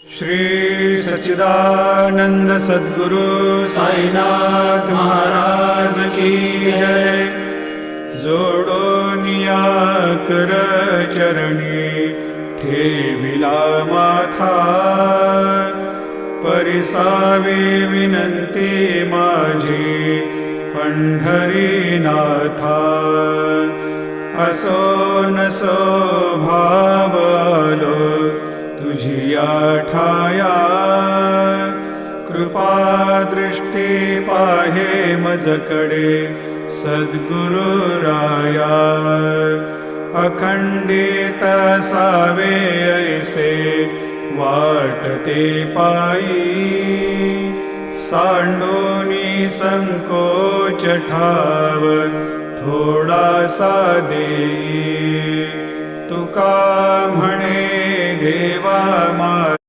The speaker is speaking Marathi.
श्री सच्चिदानंद सद्गुरु साईनाथ महाराज की जय। जोडोनिया कर चरणी ठेविला माथा, परिसावे विनंती माझी पंढरीनाथा। असो नसो भाव आलो तुझिया ठाया, कृपा दृष्टी पाहे मजकडे सद्गुरु राया। अखंडित सावे ऐसे वाटते पायी, सांडोनी संकोच ठाव थोडासा देई। तुका म्हणे देवा मा